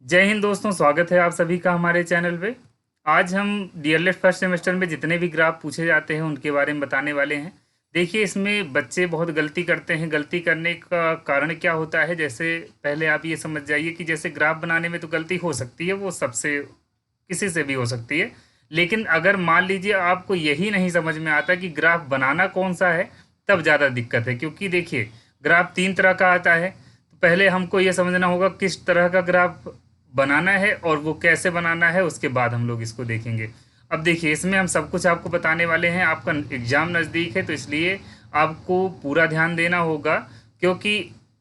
जय हिंद दोस्तों, स्वागत है आप सभी का हमारे चैनल पे। आज हम डीएलएड फर्स्ट सेमेस्टर में जितने भी ग्राफ पूछे जाते हैं उनके बारे में बताने वाले हैं। देखिए, इसमें बच्चे बहुत गलती करते हैं। गलती करने का कारण क्या होता है, जैसे पहले आप ये समझ जाइए कि जैसे ग्राफ बनाने में तो गलती हो सकती है, वो सबसे किसी से भी हो सकती है। लेकिन अगर मान लीजिए आपको यही नहीं समझ में आता कि ग्राफ बनाना कौन सा है, तब ज़्यादा दिक्कत है। क्योंकि देखिए, ग्राफ तीन तरह का आता है। तो पहले हमको ये समझना होगा किस तरह का ग्राफ बनाना है और वो कैसे बनाना है, उसके बाद हम लोग इसको देखेंगे। अब देखिए, इसमें हम सब कुछ आपको बताने वाले हैं। आपका एग्ज़ाम नज़दीक है तो इसलिए आपको पूरा ध्यान देना होगा, क्योंकि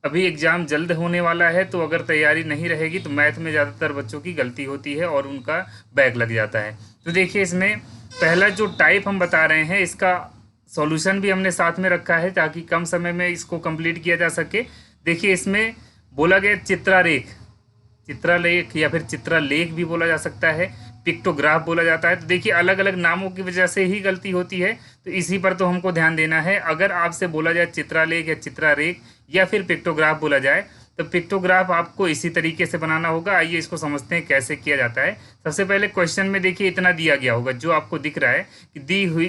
अभी एग्ज़ाम जल्द होने वाला है। तो अगर तैयारी नहीं रहेगी तो मैथ में ज़्यादातर बच्चों की गलती होती है और उनका बैक लग जाता है। तो देखिए, इसमें पहला जो टाइप हम बता रहे हैं, इसका सॉल्यूशन भी हमने साथ में रखा है ताकि कम समय में इसको कंप्लीट किया जा सके। देखिए, इसमें बोला गया चित्रारेख, चित्रलेख या फिर चित्रलेख भी बोला जा सकता है, पिक्टोग्राफ बोला जाता है। तो देखिए, अलग अलग नामों की वजह से ही गलती होती है, तो इसी पर तो हमको ध्यान देना है। अगर आपसे बोला जाए चित्रलेख या चित्ररेख या फिर पिक्टोग्राफ बोला जाए, तो पिक्टोग्राफ आपको इसी तरीके से बनाना होगा। आइए इसको समझते हैं कैसे किया जाता है। सबसे पहले क्वेश्चन में देखिए इतना दिया गया होगा, जो आपको दिख रहा है कि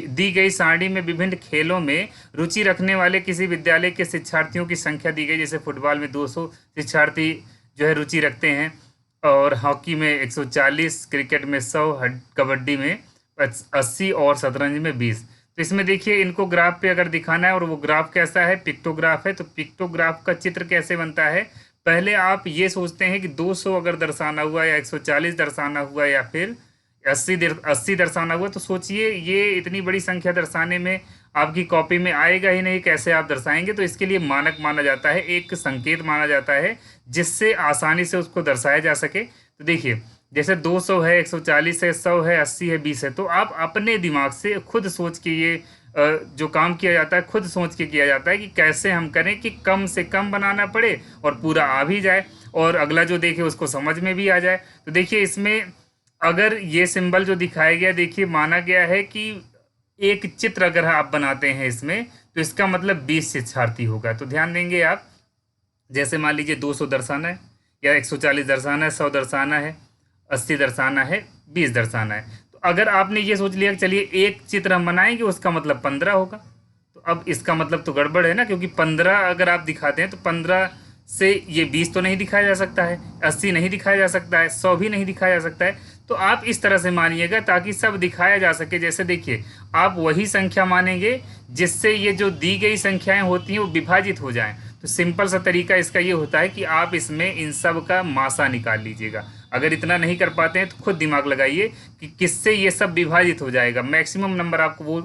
दी गई सारणी में विभिन्न खेलों में रुचि रखने वाले किसी विद्यालय के शिक्षार्थियों की संख्या दी गई। जैसे फुटबॉल में 200 शिक्षार्थी जो है रुचि रखते हैं, और हॉकी में 140, क्रिकेट में 100, कबड्डी में 80 और शतरंज में 20। तो इसमें देखिए, इनको ग्राफ पे अगर दिखाना है और वो ग्राफ कैसा है, पिक्टोग्राफ है। तो पिक्टोग्राफ का चित्र कैसे बनता है, पहले आप ये सोचते हैं कि 200 अगर दर्शाना हुआ या 140 दर्शाना हुआ या फिर 80 दर्शाना हुआ, तो सोचिए ये इतनी बड़ी संख्या दर्शाने में आपकी कॉपी में आएगा ही नहीं, कैसे आप दर्शाएंगे। तो इसके लिए मानक माना जाता है, एक संकेत माना जाता है जिससे आसानी से उसको दर्शाया जा सके। तो देखिए, जैसे 200 है, 140 है, 100 है, 80 है, 20 है, तो आप अपने दिमाग से खुद सोच के ये जो काम किया जाता है, खुद सोच के किया जाता है कि कैसे हम करें कि कम से कम बनाना पड़े और पूरा आ भी जाए और अगला जो देखे उसको समझ में भी आ जाए। तो देखिए, इसमें अगर ये सिंबल जो दिखाया गया, देखिए माना गया है कि एक चित्र अगर आप बनाते हैं इसमें, तो इसका मतलब 20 शिक्षार्थी होगा। तो ध्यान देंगे आप, जैसे मान लीजिए 200 दर्शाना है या 140 दर्शाना है, 100 दर्शाना है, 80 दर्शाना है, 20 दर्शाना है। तो अगर आपने ये सोच लिया कि चलिए एक चित्र हम बनाएंगे, उसका मतलब 15 होगा, तो अब इसका मतलब तो गड़बड़ है ना, क्योंकि 15 अगर आप दिखाते हैं तो 15 से ये 20 तो नहीं दिखाया जा सकता है, 80 नहीं दिखाया जा सकता है, 100 भी नहीं दिखाया जा सकता है। तो आप इस तरह से मानिएगा ताकि सब दिखाया जा सके। जैसे देखिए, आप वही संख्या मानेंगे जिससे ये जो दी गई संख्याएं होती हैं वो विभाजित हो जाएं। तो सिंपल सा तरीका इसका ये होता है कि आप इसमें इन सब का मासा निकाल लीजिएगा। अगर इतना नहीं कर पाते हैं तो खुद दिमाग लगाइए कि किससे ये सब विभाजित हो जाएगा। मैक्सिमम नंबर आपको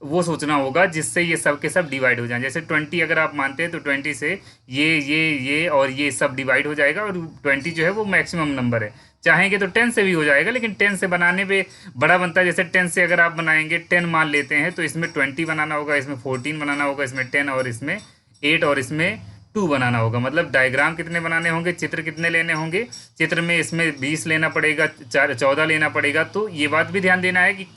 वो सोचना होगा जिससे ये सब के सब डिवाइड हो जाएं। जैसे 20 अगर आप मानते हैं तो 20 से ये और ये सब डिवाइड हो जाएगा, और 20 जो है वो मैक्सिमम नंबर है। चाहेंगे तो 10 से भी हो जाएगा, लेकिन 10 से बनाने पे बड़ा बनता है। जैसे 10 से अगर आप बनाएंगे, 10 मान लेते हैं, तो इसमें 20 बनाना होगा, इसमें 14 बनाना होगा, इसमें 10 और इसमें 8 और इसमें 2 बनाना होगा। मतलब डायग्राम कितने बनाने होंगे, चित्र कितने लेने होंगे, चित्र में इसमें 20 लेना पड़ेगा, 14 लेना पड़ेगा। तो ये बात भी ध्यान देना है कि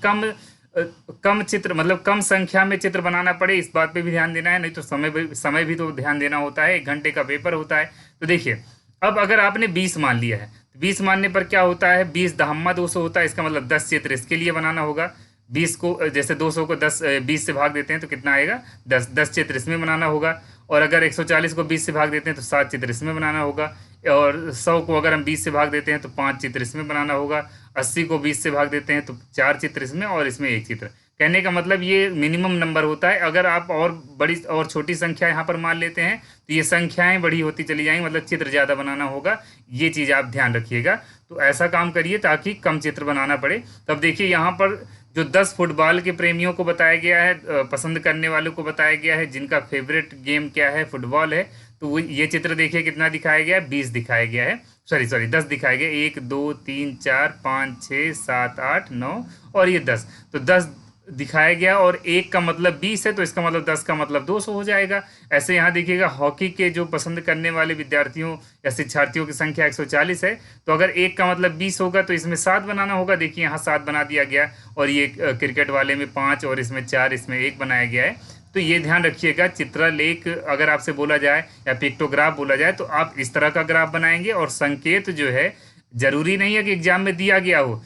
कम चित्र मतलब कम संख्या में चित्र बनाना पड़े, इस बात पे भी ध्यान देना है। नहीं तो समय भी तो ध्यान देना होता है, 1 घंटे का पेपर होता है। तो देखिए, अब अगर आपने 20 मान लिया है, 20 मानने पर क्या होता है, 20 दहम्मा 200 होता है। इसका मतलब 10 चित्र इसके लिए बनाना होगा। 20 को जैसे 200 को 20 से भाग देते हैं तो कितना आएगा, 10 चित्र इसमें बनाना होगा। और अगर 140 को 20 से भाग देते हैं तो 7 चित्र इसमें बनाना होगा। और 100 को अगर हम 20 से भाग देते हैं तो 5 चित्र इसमें बनाना होगा। 80 को 20 से भाग देते हैं तो 4 चित्र इसमें और इसमें 1 चित्र। कहने का मतलब ये मिनिमम नंबर होता है। अगर आप और बड़ी और छोटी संख्या यहाँ पर मान लेते हैं तो ये संख्याएं बड़ी होती चली जाएंगी, मतलब चित्र ज़्यादा बनाना होगा। ये चीज़ आप ध्यान रखिएगा। तो ऐसा काम करिए ताकि कम चित्र बनाना पड़े। तब देखिए, यहाँ पर जो 10 फुटबॉल के प्रेमियों को बताया गया है, पसंद करने वालों को बताया गया है, जिनका फेवरेट गेम क्या है, फुटबॉल है। तो वो ये चित्र देखिए कितना दिखाया गया है, 20 दिखाया गया है, सॉरी 10 दिखाया गया, 1 2 3 4 5 6 7 8 9 और ये 10। तो 10 दिखाया गया और 1 का मतलब 20 है, तो इसका मतलब 10 का मतलब 200 हो जाएगा। ऐसे यहाँ देखिएगा, हॉकी के जो पसंद करने वाले विद्यार्थियों या शिक्षार्थियों की संख्या 140 है, तो अगर 1 का मतलब 20 होगा तो इसमें 7 बनाना होगा। देखिए यहाँ 7 बना दिया गया, और ये क्रिकेट वाले में 5 और इसमें 4, इसमें 1 बनाया गया है। तो ये ध्यान रखिएगा, चित्रलेख अगर आपसे बोला जाए या पिक्टोग्राफ बोला जाए तो आप इस तरह का ग्राफ बनाएंगे, और संकेत जो है जरूरी नहीं है कि एग्जाम में दिया गया हो,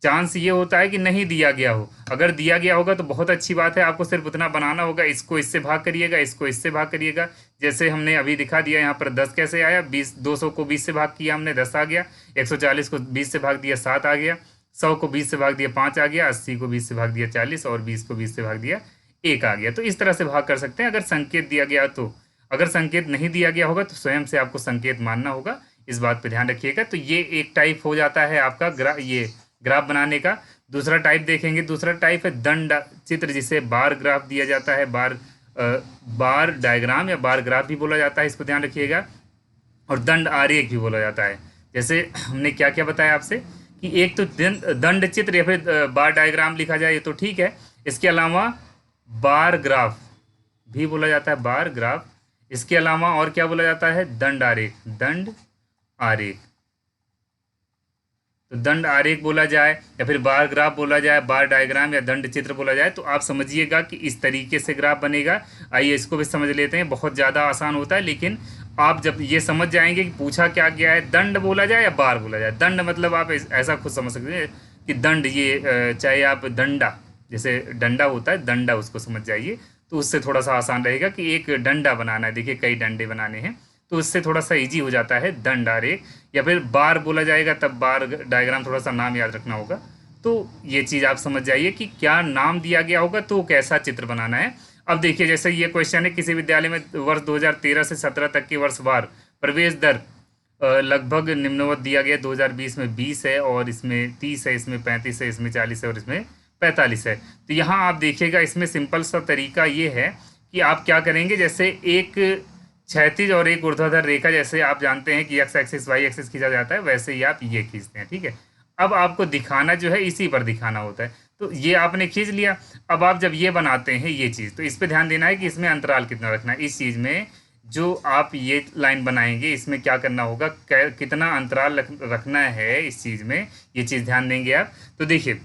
चांस ये होता है कि नहीं दिया गया हो। अगर दिया गया होगा तो बहुत अच्छी बात है, आपको सिर्फ उतना बनाना होगा, इसको इससे भाग करिएगा, इसको इससे भाग करिएगा। जैसे हमने अभी दिखा दिया यहाँ पर 10 कैसे आया, 20, 200 को 20 से भाग किया हमने, 10 आ गया। 140 को 20 से भाग दिया, 7 आ गया। 100 को 20 से भाग दिया, 5 आ गया। 80 को 20 से भाग दिया, 40। और 20 को 20 से भाग दिया, 1 आ गया। तो इस तरह से भाग कर सकते हैं अगर संकेत दिया गया तो। अगर संकेत नहीं दिया गया होगा तो स्वयं से आपको संकेत मानना होगा, इस बात पर ध्यान रखिएगा। तो ये एक टाइप हो जाता है आपका ये ग्राफ बनाने का। दूसरा टाइप देखेंगे, दूसरा टाइप है दंड चित्र, जिसे बार ग्राफ दिया जाता है, बार डायग्राम या बार ग्राफ भी बोला जाता है, इसको ध्यान रखिएगा। और दंड आरेख भी बोला जाता है। जैसे हमने क्या क्या बताया आपसे कि एक तो दंड चित्र या फिर बार डायग्राम लिखा जाए तो ठीक है, इसके अलावा बार ग्राफ भी बोला जाता है, बार ग्राफ। इसके अलावा और क्या बोला जाता है, दंड आरेख, दंड आरेख। तो दंड आरेख बोला जाए या फिर बार ग्राफ बोला जाए, बार डायग्राम या दंड चित्र बोला जाए, तो आप समझिएगा कि इस तरीके से ग्राफ बनेगा। आइए इसको भी समझ लेते हैं, बहुत ज़्यादा आसान होता है, लेकिन आप जब ये समझ जाएंगे कि पूछा क्या गया है, दंड बोला जाए या बार बोला जाए। दंड मतलब आप ऐसा खुद समझ सकते हैं कि दंड, ये चाहे आप दंडा, जैसे डंडा होता है दंडा, उसको समझ जाइए, तो उससे थोड़ा सा आसान रहेगा कि एक डंडा बनाना है। देखिए कई डंडे बनाने हैं, तो उससे थोड़ा सा इजी हो जाता है दंड आरेख। या फिर बार बोला जाएगा तब बार डायग्राम, थोड़ा सा नाम याद रखना होगा। तो ये चीज़ आप समझ जाइए कि क्या नाम दिया गया होगा तो कैसा चित्र बनाना है। अब देखिए जैसे ये क्वेश्चन है, किसी विद्यालय में वर्ष 2013 से 17 तक के वर्षवार प्रवेश दर लगभग निम्नवत दिया गया। 2020 में 20 है, और इसमें 30 है, इसमें 35 है, इसमें 40 है, और इसमें 45 है। तो यहाँ आप देखिएगा, इसमें सिंपल सा तरीका ये है कि आप क्या करेंगे, जैसे एक क्षैतिज और एक ऊर्ध्वाधर रेखा, जैसे आप जानते हैं कि एक्स एक्सिस वाई एक्सिस खींचा जाता है, वैसे ही आप ये खींचते हैं, ठीक है। अब आपको दिखाना जो है इसी पर दिखाना होता है, तो ये आपने खींच लिया। अब आप जब ये बनाते हैं ये चीज़, तो इस पर ध्यान देना है कि इसमें अंतराल कितना रखना है। इस चीज़ में जो आप ये लाइन बनाएंगे, इसमें क्या करना होगा, कितना अंतराल रखना है इस चीज़ में, ये चीज़ ध्यान देंगे आप। तो देखिए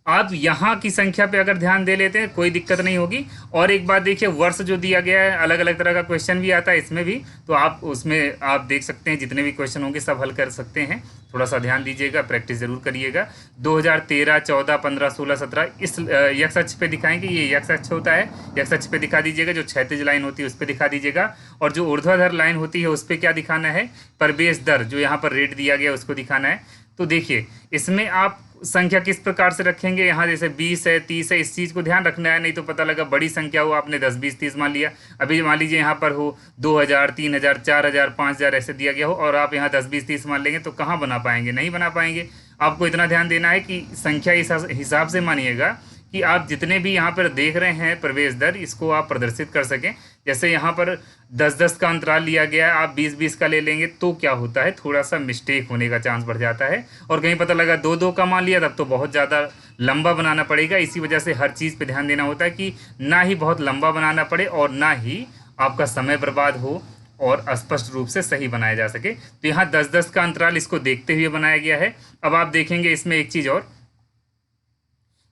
आप यहाँ की संख्या पे अगर ध्यान दे लेते हैं कोई दिक्कत नहीं होगी। और एक बात देखिए, वर्ष जो दिया गया है, अलग अलग तरह का क्वेश्चन भी आता है इसमें भी, तो आप उसमें आप देख सकते हैं जितने भी क्वेश्चन होंगे सब हल कर सकते हैं। थोड़ा सा ध्यान दीजिएगा, प्रैक्टिस जरूर करिएगा। 2013, 14, 15, 16, 17 इस यक्ष अक्ष पे दिखाएंगे, ये यक्ष अक्ष होता है, यक्ष अक्ष पे दिखा दीजिएगा। जो क्षैतिज लाइन होती है उस पर दिखा दीजिएगा, और जो ऊर्ध्वाधर लाइन होती है उस पर क्या दिखाना है, प्रवेश दर, जो यहाँ पर रेट दिया गया उसको दिखाना है। तो देखिए इसमें आप संख्या किस प्रकार से रखेंगे, यहाँ जैसे 20 है, 30 है, इस चीज़ को ध्यान रखना है, नहीं तो पता लगा बड़ी संख्या हो, आपने 10, 20, 30 मान लिया। अभी मान लीजिए यहाँ पर हो 2000, 3000, 4000, 5000 ऐसे दिया गया हो, और आप यहाँ 10, 20, 30 मान लेंगे, तो कहाँ बना पाएंगे, नहीं बना पाएंगे। आपको इतना ध्यान देना है कि संख्या इस हिसाब से मानिएगा कि आप जितने भी यहाँ पर देख रहे हैं प्रवेश दर, इसको आप प्रदर्शित कर सकें। जैसे यहाँ पर 10-10 का अंतराल लिया गया है, आप 20-20 का ले लेंगे तो क्या होता है, थोड़ा सा मिस्टेक होने का चांस बढ़ जाता है। और कहीं पता लगा 2-2 का मान लिया, तब तो बहुत ज़्यादा लंबा बनाना पड़ेगा। इसी वजह से हर चीज़ पे ध्यान देना होता है कि ना ही बहुत लंबा बनाना पड़े और ना ही आपका समय बर्बाद हो, और स्पष्ट रूप से सही बनाया जा सके। तो यहाँ 10-10 का अंतराल इसको देखते हुए बनाया गया है। अब आप देखेंगे इसमें एक चीज़ और,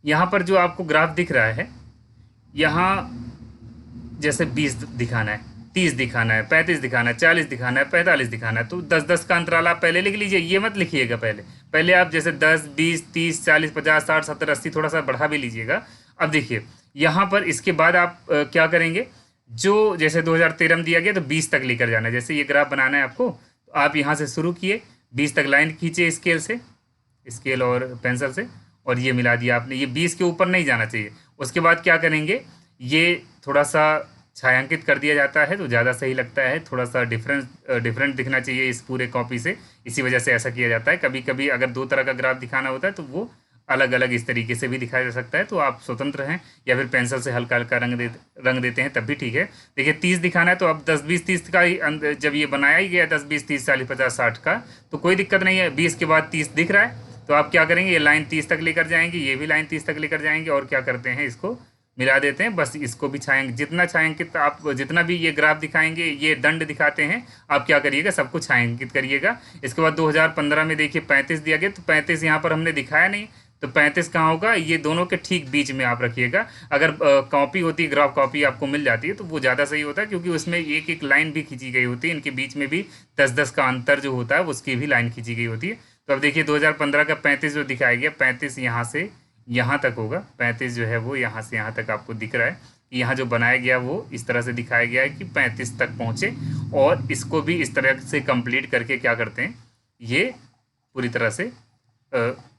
यहाँ पर जो आपको ग्राफ दिख रहा है, यहाँ जैसे 20 दिखाना है, 30 दिखाना है, 35 दिखाना है, 40 दिखाना है, 45 दिखाना है, तो 10-10 का अंतराल आप पहले लिख लीजिए, ये मत लिखिएगा पहले आप जैसे 10, 20, 30, 40, 50, 60, 70, 80 थोड़ा सा बढ़ा भी लीजिएगा। अब देखिए यहाँ पर इसके बाद आप क्या करेंगे, जो जैसे 2013 में दिया गया तो 20 तक लेकर जाना है। जैसे ये ग्राफ बनाना है आपको, तो आप यहाँ से शुरू किए, 20 तक लाइन खींचे स्केल से, स्केल और पेंसिल से, और ये मिला दिया आपने। ये 20 के ऊपर नहीं जाना चाहिए। उसके बाद क्या करेंगे, ये थोड़ा सा छायांकित कर दिया जाता है तो ज़्यादा सही लगता है, थोड़ा सा डिफरेंट दिखना चाहिए इस पूरे कॉपी से, इसी वजह से ऐसा किया जाता है। कभी कभी अगर 2 तरह का ग्राफ दिखाना होता है तो वो अलग अलग इस तरीके से भी दिखाया जा सकता है, तो आप स्वतंत्र हैं, या फिर पेंसिल से हल्का हल्का रंग देते हैं तब भी ठीक है। देखिए 30 दिखाना है तो अब 10, 20, 30 का ही जब ये बनाया ही गया 10, 20, 30, 40, 50, 60 का, तो कोई दिक्कत नहीं है। 20 के बाद 30 दिख रहा है तो आप क्या करेंगे, ये लाइन 30 तक लेकर जाएंगे, ये भी लाइन 30 तक लेकर जाएंगे, और क्या करते हैं, इसको मिला देते हैं। बस इसको भी छाएंगे, जितना छायांकित आप जितना भी ये ग्राफ दिखाएंगे, ये दंड दिखाते हैं, आप क्या करिएगा, सबको छायांकित करिएगा। इसके बाद 2015 में देखिए 35 दिया गया, तो 35 यहाँ पर हमने दिखाया नहीं, तो 35 कहाँ होगा, ये दोनों के ठीक बीच में आप रखिएगा। अगर कॉपी होती है, ग्राफ कॉपी आपको मिल जाती है तो वो ज़्यादा सही होता है, क्योंकि उसमें एक एक लाइन भी खींची गई होती है, इनके बीच में भी 10-10 का अंतर जो होता है उसकी भी लाइन खींची गई होती है। तो अब देखिए 2015 का 35 जो दिखाया गया, 35 यहाँ से यहाँ तक होगा, 35 जो है वो यहाँ से यहाँ तक आपको दिख रहा है। यहाँ जो बनाया गया वो इस तरह से दिखाया गया है कि 35 तक पहुँचे, और इसको भी इस तरह से कंप्लीट करके क्या करते हैं, ये पूरी तरह से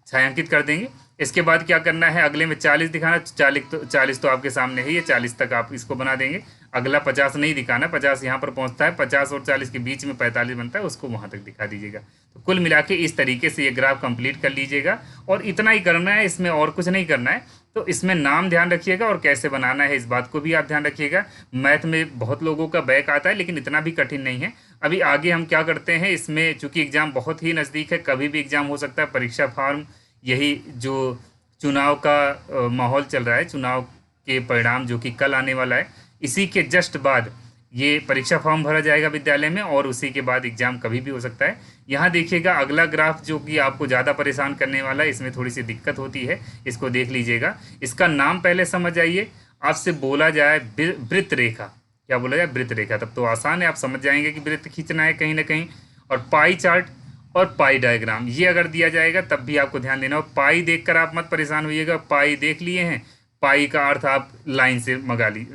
छायांकित कर देंगे। इसके बाद क्या करना है, अगले में 40 दिखाना, 40 तो आपके सामने है, ये 40 तक आप इसको बना देंगे। अगला 50 नहीं दिखाना, 50 यहाँ पर पहुँचता है, 50 और 40 के बीच में 45 बनता है, उसको वहाँ तक दिखा दीजिएगा। तो कुल मिला के इस तरीके से ये ग्राफ कंप्लीट कर लीजिएगा, और इतना ही करना है, इसमें और कुछ नहीं करना है। तो इसमें नाम ध्यान रखिएगा और कैसे बनाना है इस बात को भी आप ध्यान रखिएगा। मैथ में बहुत लोगों का बैक आता है, लेकिन इतना भी कठिन नहीं है। अभी आगे हम क्या करते हैं, इसमें चूंकि एग्ज़ाम बहुत ही नज़दीक है, कभी भी एग्ज़ाम हो सकता है, परीक्षा फॉर्म, यही जो चुनाव का माहौल चल रहा है, चुनाव के परिणाम जो कि कल आने वाला है, इसी के जस्ट बाद ये परीक्षा फॉर्म भरा जाएगा विद्यालय में, और उसी के बाद एग्ज़ाम कभी भी हो सकता है। यहाँ देखिएगा अगला ग्राफ जो कि आपको ज़्यादा परेशान करने वाला है, इसमें थोड़ी सी दिक्कत होती है, इसको देख लीजिएगा। इसका नाम पहले समझ आइए, आपसे बोला जाए वृत्त रेखा, क्या बोला जाए, वृत्त रेखा, तब तो आसान है, आप समझ जाएंगे कि वृत्त खींचना है कहीं ना कहीं। और पाई चार्ट और पाई डायग्राम ये अगर दिया जाएगा तब भी आपको ध्यान देना हो। पाई देखकर आप मत परेशान होइएगा, पाई देख लिए हैं, पाई का अर्थ आप लाइन से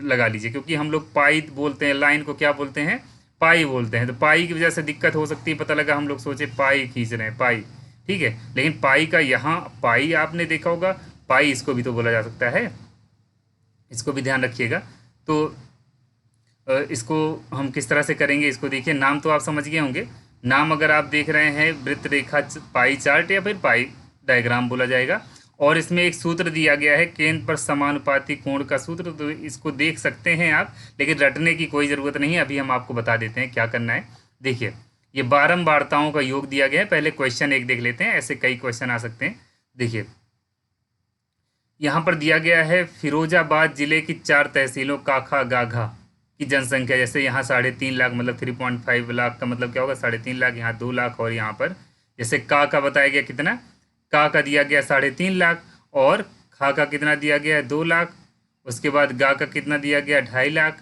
लगा लीजिए, क्योंकि हम लोग पाई बोलते हैं, लाइन को क्या बोलते हैं, पाई बोलते हैं। तो पाई की वजह से दिक्कत हो सकती है, पता लगा हम लोग सोचे पाई खींच रहे हैं, पाई, ठीक है, लेकिन पाई का यहाँ पाई आपने देखा होगा, पाई इसको भी तो बोला जा सकता है, इसको भी ध्यान रखिएगा। तो इसको हम किस तरह से करेंगे, इसको देखिए। नाम तो आप समझ गए होंगे, नाम अगर आप देख रहे हैं वृत्त रेखा पाई चार्ट या फिर पाई डायग्राम बोला जाएगा। और इसमें एक सूत्र दिया गया है, केंद्र पर समानुपाती कोण का सूत्र, तो इसको देख सकते हैं आप, लेकिन रटने की कोई ज़रूरत नहीं है, अभी हम आपको बता देते हैं क्या करना है। देखिए ये बारंबारताओं का योग दिया गया है, पहले क्वेश्चन एक देख लेते हैं, ऐसे कई क्वेश्चन आ सकते हैं। देखिए यहाँ पर दिया गया है फिरोजाबाद जिले की 4 तहसीलों काखा गाघा की जनसंख्या, जैसे यहाँ 3.5 लाख, मतलब 3.5 लाख का मतलब क्या होगा, 3.5 लाख, यहाँ 2 लाख, और यहाँ पर जैसे का बताया गया कितना, का दिया गया 3.5 लाख, और खा का कितना दिया गया है 2 लाख, उसके बाद गा का कितना दिया गया 2.5 लाख,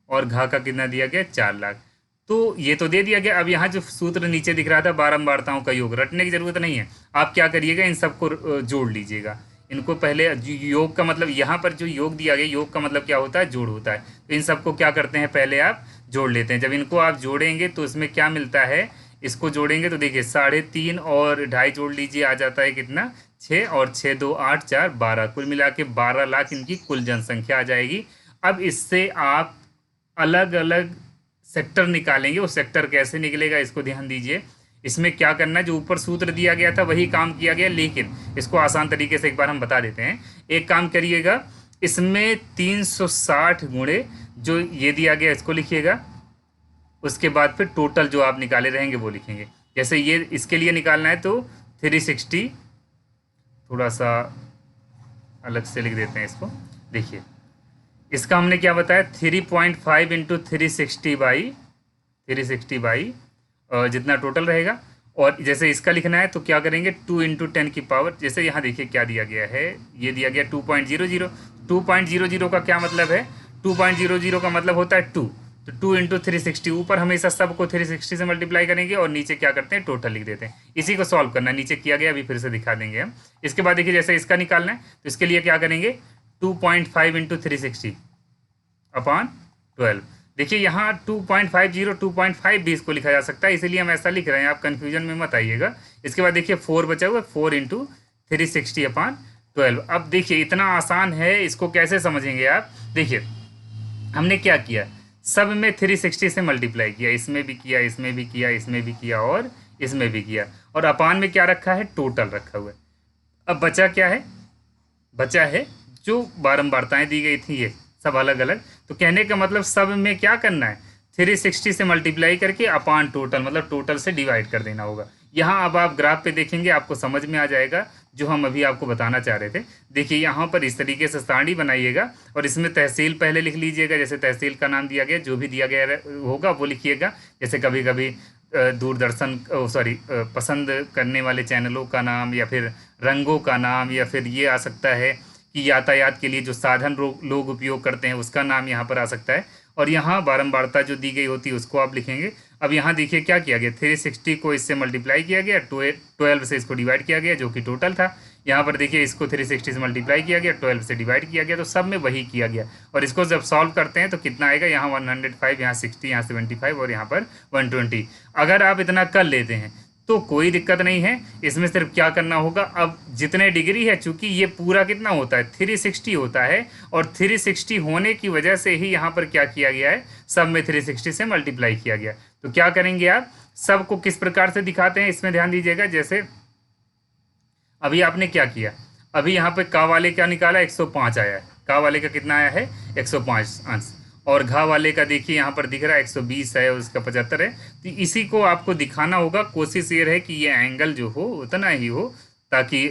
और घा का कितना दिया गया 4 लाख। तो ये तो दे दिया गया। अब यहाँ जो सूत्र नीचे दिख रहा था बारंबारताओं का योग, रटने की ज़रूरत नहीं है, आप क्या करिएगा, इन सबको जोड़ लीजिएगा। इनको पहले योग का मतलब, यहाँ पर जो योग दिया गया, योग का मतलब क्या होता है, जोड़ होता है, तो इन सबको क्या करते हैं, पहले आप जोड़ लेते हैं। जब इनको आप जोड़ेंगे तो इसमें क्या मिलता है, इसको जोड़ेंगे तो देखिए 3.5 और 2.5 जोड़ लीजिए, आ जाता है कितना 6, और 6 2 8 4 12, कुल मिला के 12 लाख इनकी कुल जनसंख्या आ जाएगी। अब इससे आप अलग अलग सेक्टर निकालेंगे, वो सेक्टर कैसे निकलेगा इसको ध्यान दीजिए। इसमें क्या करना है, जो ऊपर सूत्र दिया गया था वही काम किया गया, लेकिन इसको आसान तरीके से एक बार हम बता देते हैं। एक काम करिएगा, इसमें 360 गुणे जो ये दिया गया इसको लिखिएगा, उसके बाद फिर टोटल जो आप निकाले रहेंगे वो लिखेंगे। जैसे ये इसके लिए निकालना है तो 360, थोड़ा सा अलग से लिख देते हैं इसको। देखिए इसका हमने क्या बताया, 3.5 इंटू 360 बाई जितना टोटल रहेगा। और जैसे इसका लिखना है तो क्या करेंगे, 2 इंटू 10 की पावर, जैसे यहाँ देखिए क्या दिया गया है, ये दिया गया 2.00। 2.00 का क्या मतलब है, 2.00 का मतलब होता है 2, तो 2 इंटू 360, ऊपर हमेशा सबको 360 से मल्टीप्लाई करेंगे, और नीचे क्या करते हैं, टोटल लिख देते हैं। इसी को सॉल्व करना है, नीचे किया गया, अभी फिर से दिखा देंगे हम। इसके बाद देखिए जैसे इसका निकालना है तो इसके लिए क्या करेंगे, 2.5 इंटू 360 अपॉन 12। देखिए यहाँ 2.50 2.5 भी इसको लिखा जा सकता है, इसीलिए हम ऐसा लिख रहे हैं, आप कन्फ्यूजन में मत आइएगा। इसके बाद देखिए 4 बचा हुआ, 4 इंटू 360 अपॉन 12। अब देखिए इतना आसान है, इसको कैसे समझेंगे आप। देखिए हमने क्या किया, सब में 360 से मल्टीप्लाई किया, इसमें भी किया, इसमें भी किया, इसमें भी किया, और इसमें भी किया, और अपान में क्या रखा है, टोटल रखा हुआ है। अब बचा क्या है, बचा है जो बारंबारताएं दी गई थी, ये सब अलग अलग। तो कहने का मतलब सब में क्या करना है, 360 से मल्टीप्लाई करके अपान टोटल, मतलब टोटल से डिवाइड कर देना होगा। यहाँ अब आप ग्राफ पे देखेंगे आपको समझ में आ जाएगा जो हम अभी आपको बताना चाह रहे थे। देखिए यहाँ पर इस तरीके से सारणी बनाइएगा, और इसमें तहसील पहले लिख लीजिएगा, जैसे तहसील का नाम दिया गया, जो भी दिया गया होगा वो लिखिएगा। जैसे कभी कभी दूरदर्शन पसंद करने वाले चैनलों का नाम, या फिर रंगों का नाम, या फिर ये आ सकता है कि यातायात के लिए जो साधन लोग उपयोग करते हैं उसका नाम यहाँ पर आ सकता है। और यहाँ बारंबारता जो दी गई होती है उसको आप लिखेंगे। अब यहाँ देखिए क्या किया गया, 360 को इससे मल्टीप्लाई किया गया, 12 से इसको डिवाइड किया गया जो कि टोटल था। यहाँ पर देखिए इसको 360 से मल्टीप्लाई किया गया, 12 से डिवाइड किया गया, तो सब में वही किया गया। और इसको जब सॉल्व करते हैं तो कितना आएगा, यहाँ 105, यहाँ 60, यहाँ 75 और यहाँ पर 120। अगर आप इतना कर लेते हैं तो कोई दिक्कत नहीं है। इसमें सिर्फ क्या करना होगा, अब जितने डिग्री है, चूंकि ये पूरा कितना होता है 360 होता है, और 360 होने की वजह से ही यहाँ पर क्या किया गया है, सब में 360 से मल्टीप्लाई किया गया। तो क्या करेंगे आप, सबको किस प्रकार से दिखाते हैं इसमें ध्यान दीजिएगा। जैसे अभी आपने क्या किया, अभी यहाँ पे का वाले क्या निकाला, 105 आया है, का वाले का कितना आया है 105 अंश, और घा वाले का देखिए यहाँ पर दिख रहा है 120 है, उसका 75 है। तो इसी को आपको दिखाना होगा। कोशिश ये रहे कि ये एंगल जो हो उतना ही हो, ताकि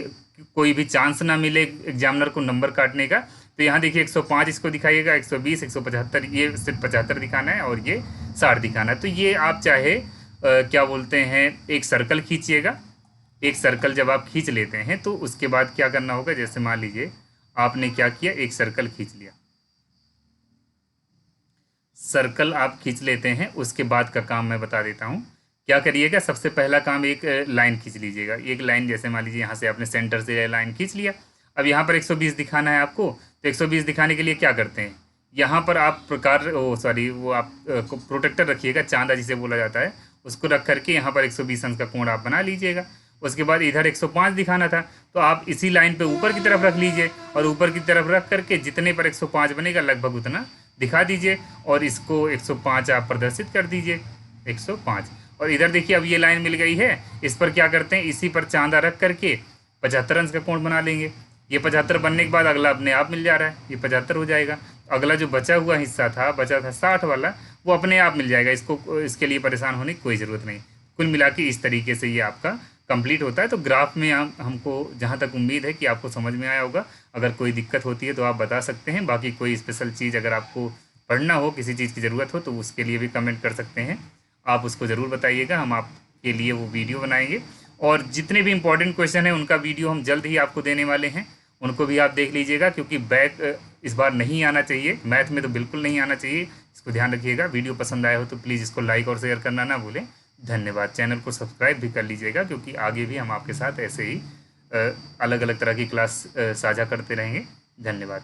कोई भी चांस ना मिले एग्जामिनर को नंबर काटने का। तो यहाँ देखिए 105 इसको दिखाइएगा, 120, 175 ये सिर्फ 75 दिखाना है, और ये 60 दिखाना है। तो ये आप चाहे क्या बोलते हैं, एक सर्कल खींचिएगा। एक सर्कल जब आप खींच लेते हैं तो उसके बाद क्या करना होगा, जैसे मान लीजिए आपने क्या किया, एक सर्कल खींच लिया। सर्कल आप खींच लेते हैं, उसके बाद का काम मैं बता देता हूँ। क्या करिएगा, सबसे पहला काम एक लाइन खींच लीजिएगा। एक लाइन, जैसे मान लीजिए यहाँ से आपने सेंटर से लाइन खींच लिया। अब यहाँ पर 120 दिखाना है आपको, तो 120 दिखाने के लिए क्या करते हैं, यहाँ पर आप वो आप प्रोटेक्टर रखिएगा, चांदा जिसे बोला जाता है, उसको रख करके यहाँ पर 120 अंश का कोण आप बना लीजिएगा। उसके बाद इधर 105 दिखाना था, तो आप इसी लाइन पे ऊपर की तरफ रख लीजिए, और ऊपर की तरफ रख करके जितने पर 105 बनेगा लगभग उतना दिखा दीजिए, और इसको 105 आप प्रदर्शित कर दीजिए, 105। और इधर देखिए अब ये लाइन मिल गई है, इस पर क्या करते हैं, इसी पर चांदा रख करके 75 अंश का कोण बना लेंगे। ये 75 बनने के बाद अगला अपने आप मिल जा रहा है, ये 75 हो जाएगा। अगला जो बचा हुआ हिस्सा था, बचा था 60 वाला, वो अपने आप मिल जाएगा। इसके लिए परेशान होने की कोई ज़रूरत नहीं। कुल मिला के इस तरीके से ये आपका कंप्लीट होता है। तो ग्राफ में हमको जहाँ तक उम्मीद है कि आपको समझ में आया होगा। अगर कोई दिक्कत होती है तो आप बता सकते हैं। बाकी कोई स्पेशल चीज़ अगर आपको पढ़ना हो, किसी चीज़ की ज़रूरत हो, तो उसके लिए भी कमेंट कर सकते हैं। आप उसको ज़रूर बताइएगा, हम आपके लिए वो वीडियो बनाएंगे। और जितने भी इंपॉर्टेंट क्वेश्चन हैं उनका वीडियो हम जल्द ही आपको देने वाले हैं, उनको भी आप देख लीजिएगा। क्योंकि बैक इस बार नहीं आना चाहिए, मैथ में तो बिल्कुल नहीं आना चाहिए, इसको ध्यान रखिएगा। वीडियो पसंद आया हो तो प्लीज़ इसको लाइक और शेयर करना ना भूलें। धन्यवाद। चैनल को सब्सक्राइब भी कर लीजिएगा, क्योंकि आगे भी हम आपके साथ ऐसे ही अलग अलग तरह की क्लास साझा करते रहेंगे। धन्यवाद।